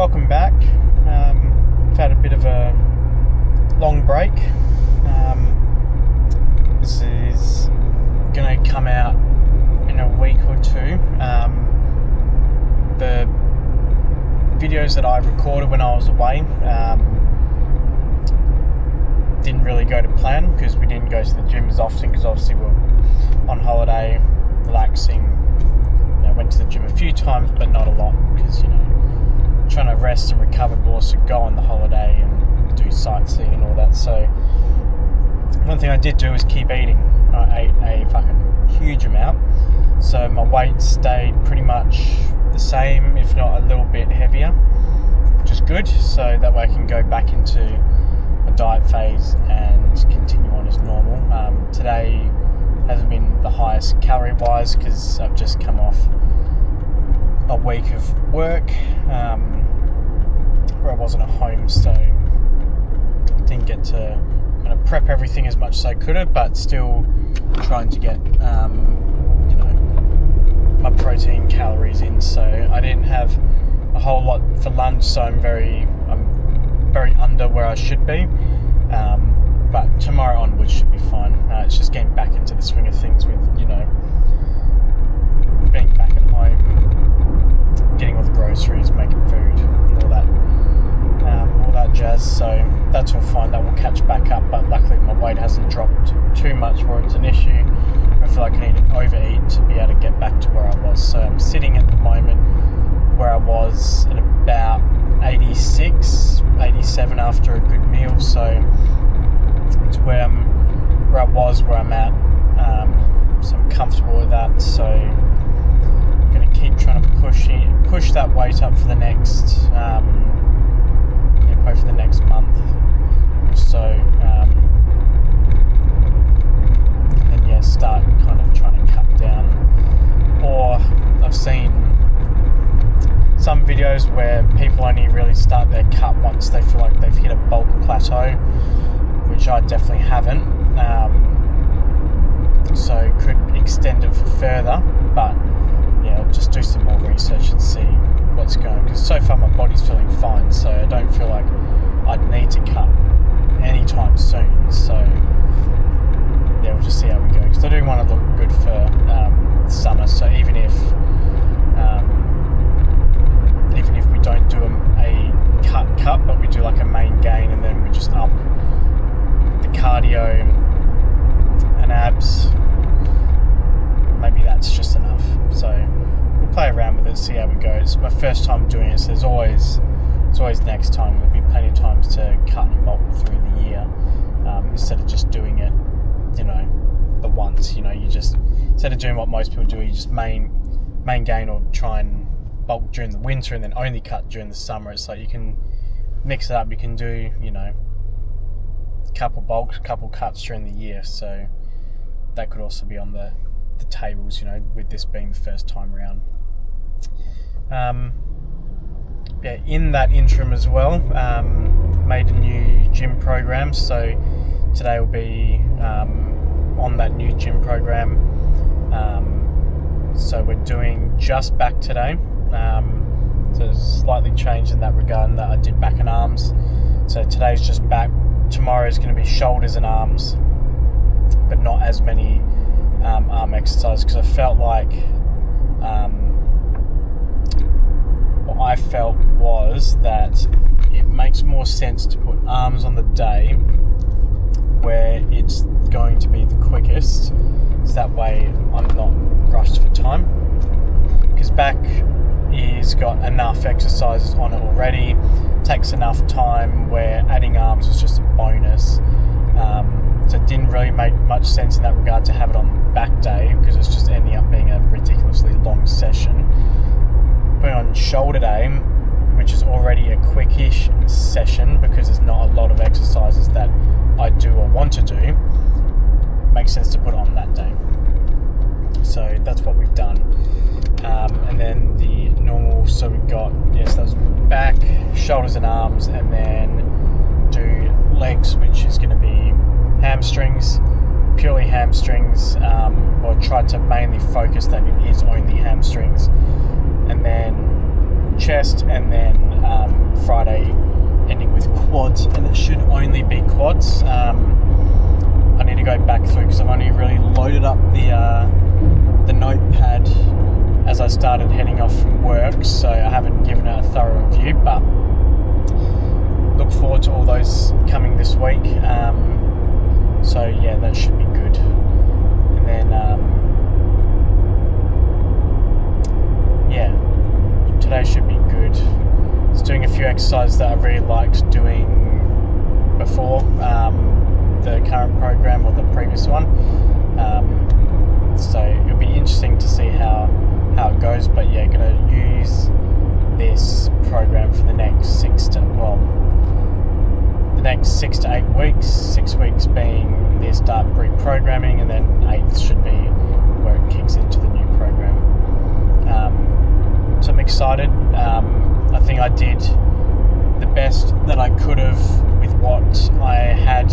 welcome back. I've had a bit of a long break. This is going to come out in a week or two. The videos that I recorded when I was away didn't really go to plan because we didn't go to the gym as often, because obviously we're on holiday, relaxing. Went to the gym a few times, but not a lot, because trying to rest and recover, but also go on the holiday and do sightseeing and all that. So one thing I did do is keep eating. I ate a fucking huge amount, so my weight stayed pretty much the same, if not a little bit heavier, which is good, so that way I can go back into a diet phase and continue on as normal. Today hasn't been the highest calorie wise because I've just come off a week of work where I wasn't at home, so didn't get to kind of prep everything as much as I could have, but still trying to get my protein calories in. So I didn't have a whole lot for lunch, so I'm very under where I should be, but tomorrow onwards should be fine. It's just getting back into the swing of things with being back at home, getting all the groceries, making food, all that jazz. So that's all fine, that will catch back up, but luckily my weight hasn't dropped too much where it's an issue. I feel like I need to overeat to be able to get back to where I was. So I'm sitting at the moment where I was at about 86, 87 after a good meal, so it's where I'm at. So I'm comfortable with that, so I'm going to keep trying to push that weight up for the next probably for the next month or so, and start kind of trying to cut down. Or I've seen some videos where people only really start their cut once they feel like they've hit a bulk plateau, which I definitely haven't, so could extend it for further, but just do some more research and see what's going, because so far my body's feeling fine, so I don't feel like I'd need to cut anytime soon. So we'll just see how we go, because I do want to look good for summer. So even if we don't do a cut, but we do like a main gain, and then we just up the cardio and abs, maybe that's just enough. So we'll play around with it, see how we go. It's my first time doing it, so there's always next time. There'll be plenty of times to cut and bulk through the year, instead of just doing it the once. You just, instead of doing what most people do, you just main gain or try and bulk during the winter and then only cut during the summer. It's like you can mix it up. You can do couple bulks, couple cuts during the year, so that could also be on the tables, with this being the first time around. In that interim as well, made a new gym program, so today will be on that new gym program. So we're doing just back today, so slightly changed in that regard, in that I did back and arms. So today's just back, tomorrow is going to be shoulders and arms, but not as many arm exercises, because I felt like what I felt was that it makes more sense to put arms on the day where it's going to be the quickest, so that way I'm not rushed for time, because back is got enough exercises on it already, takes enough time, where adding arms was just a bonus. So it didn't really make much sense in that regard to have it on back day, because it's just ending up being a ridiculously long session. Putting on shoulder day, which is already a quickish session because there's not a lot of exercises that I do or want to do, makes sense to put it on that day. So that's what we've done. And then the normal, so we've got, that was back, shoulders and arms, and then do legs, which is going to be hamstrings, purely hamstrings, or try to mainly focus that it is only hamstrings, and then chest, and then Friday ending with quads, and it should only be quads. I need to go back through because I've only really loaded up the notepad as I started heading off from work, so I haven't given it a thorough review, but look forward to all those coming this week. So yeah, that should be good. And then yeah, today should be good. It's doing a few exercises that I really liked doing before the current program or the previous one. So it'll be interesting to see how it goes. But yeah, going to use this program for the next 6 to 8 weeks. 6 weeks being the start reprogramming, and then 8 should be where it kicks into the new program. So I'm excited. I think I did the best that I could have with what I had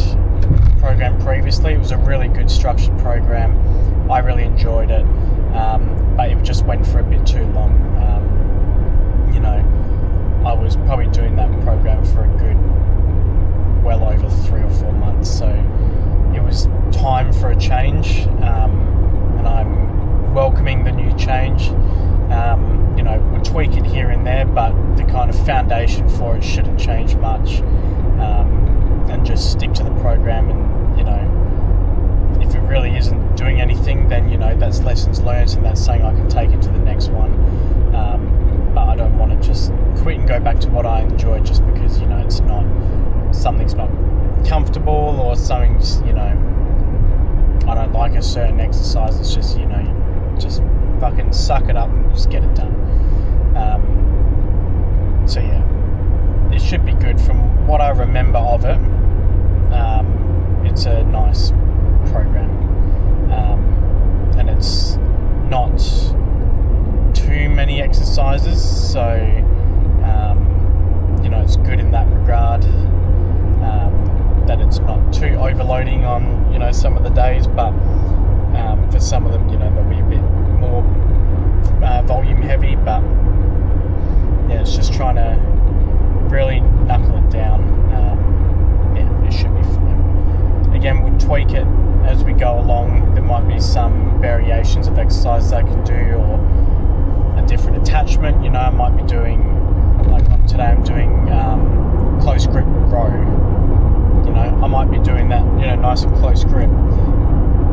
programmed previously. It was a really good structured program. I really enjoyed it, but it just went for a bit too long. I was probably doing that program for a good well over 3 or 4 months, so it was time for a change, and I'm welcoming the new change. We'll tweak it here and there, but the kind of foundation for it shouldn't change much, and just stick to the program. And if it really isn't doing anything, then that's lessons learned, and that's saying I can take it to the next one. But I don't want to just quit and go back to what I enjoy just because it's not, something's not comfortable, or something's I don't like a certain exercise. It's just just fucking suck it up and just get it done. So yeah, it should be good from what I remember of it. It's a nice program, and it's not too many exercises, so it's good in that regard, that it's not too overloading on some of the days, but for some of them they'll be a bit more volume heavy. But yeah, it's just trying to really knuckle it down. It should be fine. Again, we'll tweak it as we go along. There might be some variations of exercises I can do, or a different attachment. I might be doing, like today I'm doing close grip row. I might be doing that nice and close grip,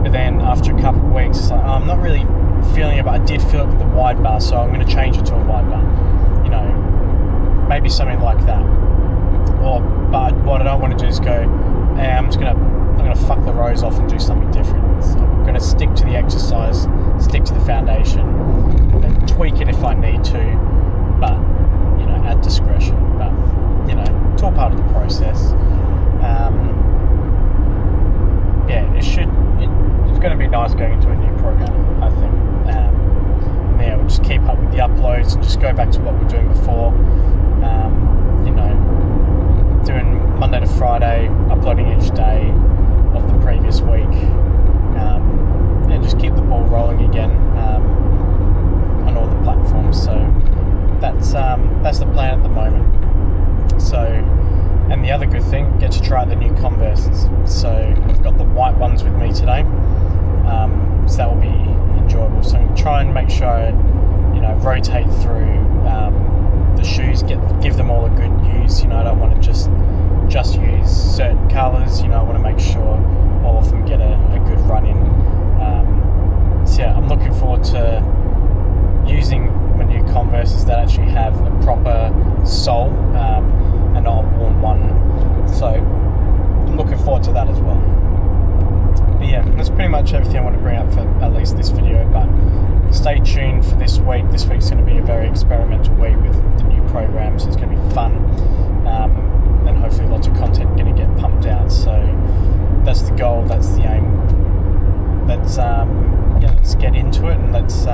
but then after a couple of weeks it's like, I'm not really feeling it, but I did feel it with the wide bar, so I'm going to change it to a wide bar. Maybe something like that. But what I don't want to do is go, hey, I'm going to fuck the rows off and do something different. So I'm going to stick to the exercise, stick to the foundation, then tweak it if I need to, but at discretion. But it's all part of the process. It's going to be nice going into a new program, I think. And yeah, we'll just keep up with the uploads and just go back to what we were doing before. Doing Monday to Friday, uploading each day of the previous week, and just keep the ball rolling again on all the platforms. So that's the plan at the moment. So, and the other good thing, get to try the new Converses. So I've got the white ones with me today, so that will be enjoyable. So I'm going to try and make sure I rotate through the shoes, give them all a good use. I don't want to just use certain colours. I want to make sure all of them get a good run in. So yeah, I'm looking forward to using my new Converses that actually have a proper sole, and not a worn one. So I'm looking forward to that as well. But yeah, that's pretty much everything I want to bring up for at least this video. But stay tuned for this week. This week's going to be a very experimental week with the new program, so it's going to be fun, and hopefully lots of content going to get pumped out. So that's the goal, that's the aim. Let's get into it, and let's see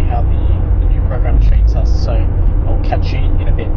how the new program treats us. So I'll catch you in a bit.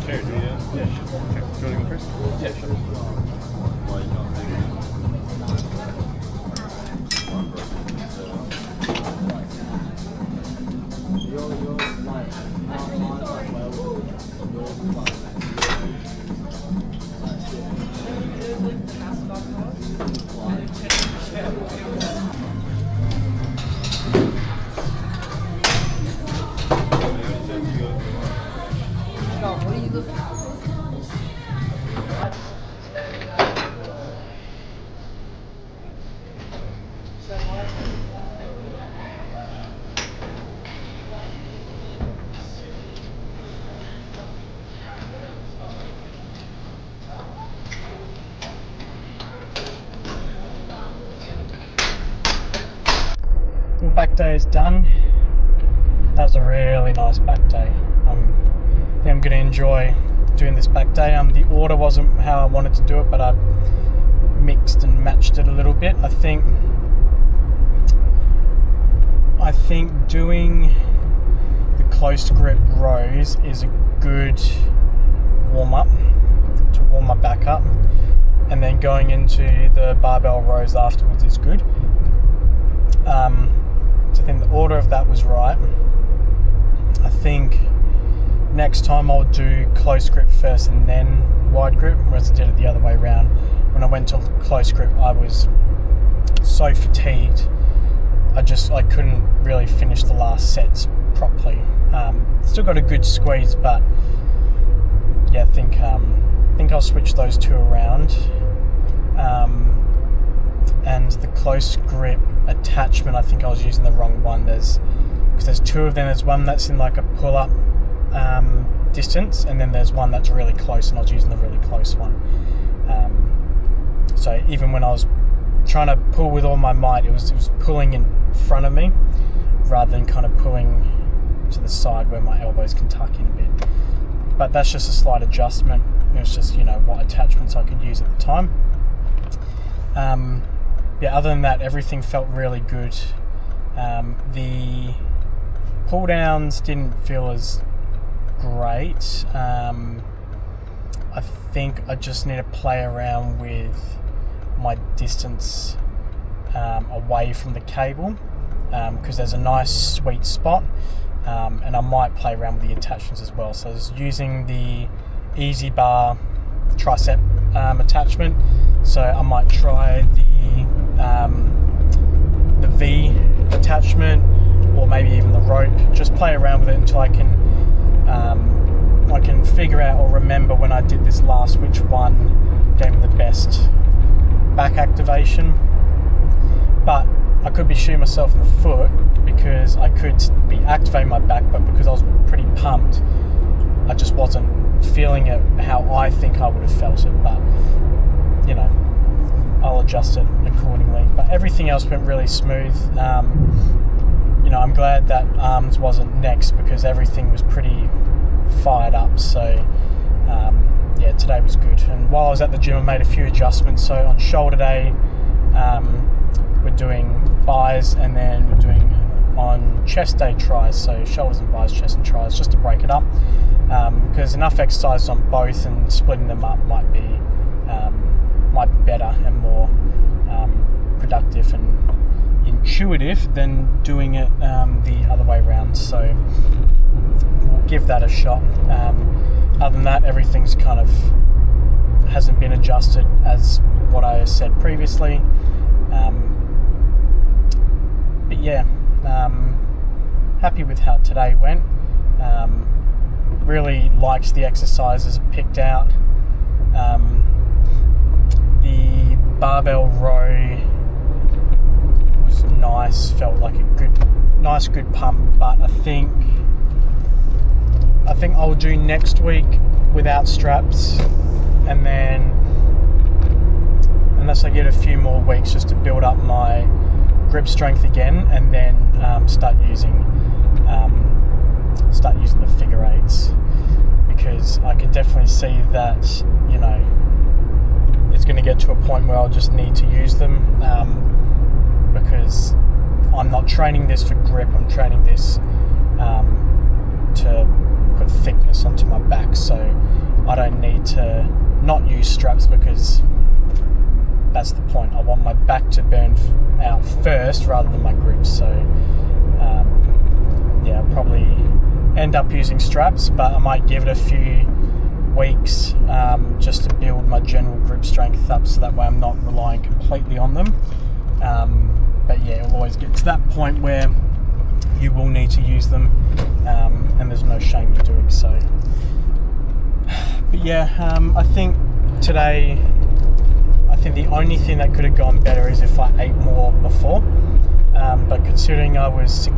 Sure, do you? Yeah, sure. Do you want to go first? Yeah, sure. Back day is done. That was a really nice back day. I think I'm going to enjoy doing this back day. The order wasn't how I wanted to do it, but I mixed and matched it a little bit. I think doing the close grip rows is a good warm up to warm my back up, and then going into the barbell rows afterwards is good. So I think the order of that was right. I think next time I'll do close grip first and then wide grip, whereas I did it the other way around. When I went to close grip, I was so fatigued. I couldn't really finish the last sets properly. Still got a good squeeze, but yeah, I think I'll switch those two around. And the close grip attachment, I think I was using the wrong one. Because there's two of them. There's one that's in like a pull-up distance, and then there's one that's really close, and I was using the really close one. So even when I was trying to pull with all my might, it was pulling in front of me rather than kind of pulling to the side where my elbows can tuck in a bit. But that's just a slight adjustment. It was just, what attachments I could use at the time. Yeah, other than that, everything felt really good. The pull downs didn't feel as great. I think I just need to play around with my distance away from the cable, because there's a nice sweet spot, and I might play around with the attachments as well. So I was using the Easy Bar tricep attachment, so I might try the V attachment, or maybe even the rope. Just play around with it until I can figure out or remember when I did this last which one gave me the best back activation. But I could be shooting myself in the foot, because I could be activating my back, but because I was pretty pumped, I just wasn't feeling it how I think I would have felt it. But I'll adjust it accordingly. But everything else went really smooth. I'm glad that arms wasn't next, because everything was pretty fired up. So yeah, today was good. And while I was at the gym, I made a few adjustments. So on shoulder day, we're doing buys, and then we're doing on chest day tries. So shoulders and buys, chest and tries, just to break it up, because enough exercise on both, and splitting them up might be better and more productive and intuitive than doing it the other way around. So we'll give that a shot. Other than that, everything's kind of hasn't been adjusted as what I said previously. But yeah, happy with how today went. Really liked the exercises picked out. The barbell row was nice, felt like a good pump, but I think I'll do next week without straps, and then unless I get a few more weeks just to build up my grip strength again, and then start using the figure eights, because I can definitely see that it's going to get to a point where I'll just need to use them, because I'm not training this for grip. I'm training this to put thickness onto my back. back, so I don't need to not use straps, because that's the point. I want my back to burn out first rather than my grips. So yeah, I'll probably end up using straps, but I might give it a few weeks just to build my general grip strength up, so that way I'm not relying completely on them. But yeah, it'll always get to that point where you will need to use them, and there's no shame in doing so. But yeah, I think today, the only thing that could have gone better is if I ate more before. But considering I was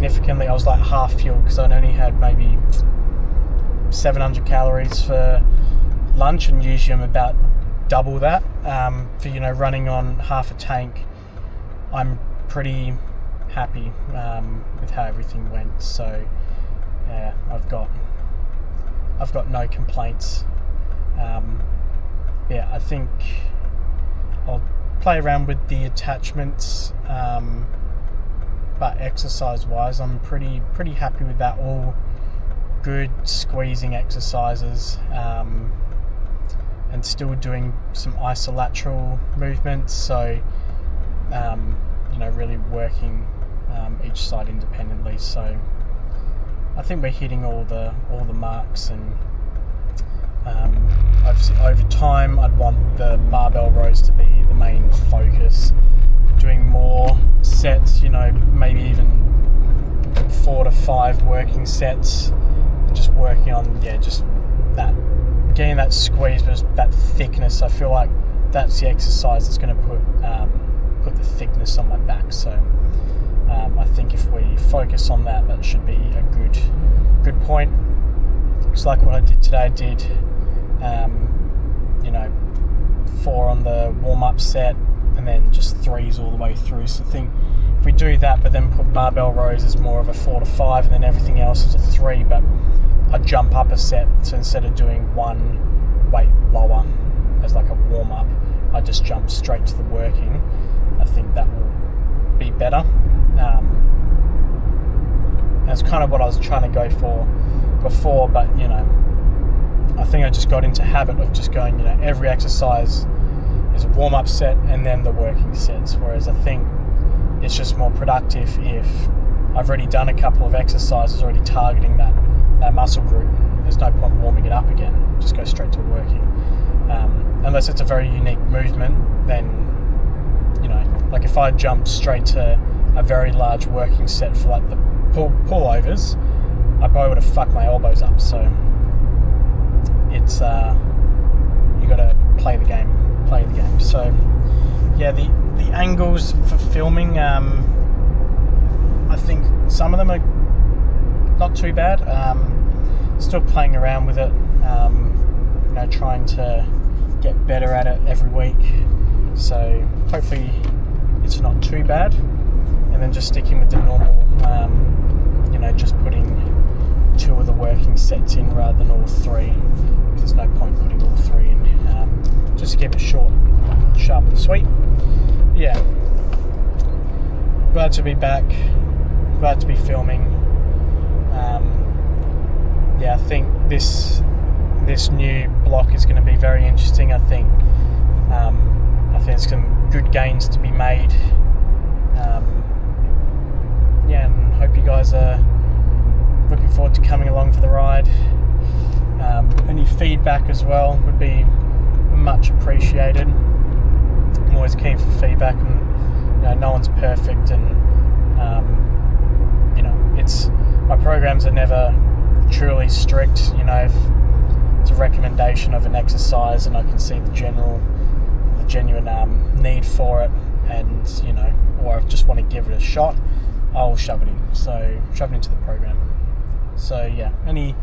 like half fuel, because I only had maybe 700 calories for lunch, and usually I'm about double that. For running on half a tank, I'm pretty happy with how everything went. So yeah, I've got no complaints. Yeah, I think I'll play around with the attachments, but exercise-wise, I'm pretty happy with that. All good squeezing exercises, and still doing some isolateral movements. So, really working each side independently. So, I think we're hitting all the marks, and obviously over time I'd want the barbell rows to be the main focus, doing more sets, maybe even 4 to 5 working sets, and just working on just that, getting that squeeze, but that thickness. I feel like that's the exercise that's going to put the thickness on my back. So I think if we focus on that, that should be a good point. It's like what I did today. I did 4 on the warm-up set, and then just 3s all the way through. So I think if we do that, but then put barbell rows as more of a 4 to 5, and then everything else is a 3, but I jump up a set. So instead of doing one weight lower as like a warm-up, I just jump straight to the working. I think that will be better. That's kind of what I was trying to go for before, but I think I just got into habit of just going, every exercise is a warm-up set and then the working sets, whereas I think it's just more productive if I've already done a couple of exercises already targeting that muscle group. There's no point warming it up again, just go straight to working. Unless it's a very unique movement, then like if I jumped straight to a very large working set for like the pullovers, I probably would have fucked my elbows up. So it's you got to play the game. So yeah, the angles for filming, I think some of them are not too bad. Still playing around with it, trying to get better at it every week. So hopefully it's not too bad. And then just sticking with the normal, just putting 2 of the working sets in rather than all 3. There's no point putting all 3 in, just to keep it short, sharp and sweet. Yeah, glad to be back, glad to be filming. Yeah, I think this new block is going to be very interesting. I think there's some good gains to be made. Yeah, and hope you guys are looking forward to coming along for the ride. Any feedback as well would be much appreciated. I'm always keen for feedback, and no one's perfect, and my programs are never truly strict. If it's a recommendation of an exercise and I can see the genuine need for it, and or I just want to give it a shot, I'll shove it in. So shove it into the program. So yeah, any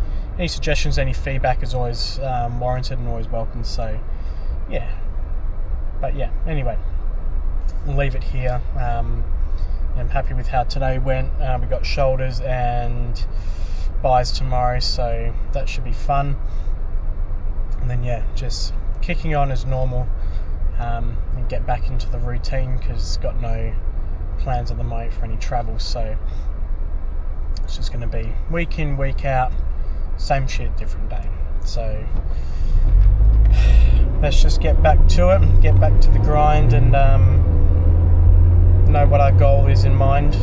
suggestions, any feedback is always warranted and always welcome. So yeah, but yeah, anyway, we'll leave it here. I'm happy with how today went. We got shoulders and buys tomorrow, so that should be fun. And then yeah, just kicking on as normal, and get back into the routine, because got no plans at the moment for any travel. So it's just going to be week in, week out, same shit, different day. So let's just get back to it, get back to the grind, and know what our goal is in mind.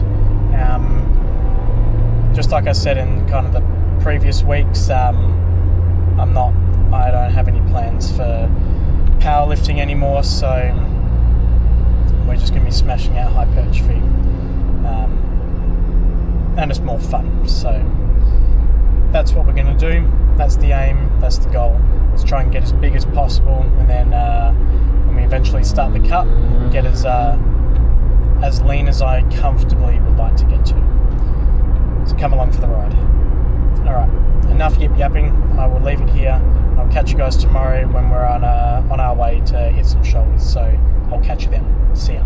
Just like I said in kind of the previous weeks, I don't have any plans for powerlifting anymore, so we're just going to be smashing out hypertrophy, and it's more fun. So that's what we're going to do. That's the aim, that's the goal. Let's try and get as big as possible, and then when we eventually start the cut, get as lean as I comfortably would like to get to. So come along for the ride. Alright, enough yip yapping. I will leave it here. I'll catch you guys tomorrow when we're on our way to hit some shoulders. So I'll catch you then. See ya.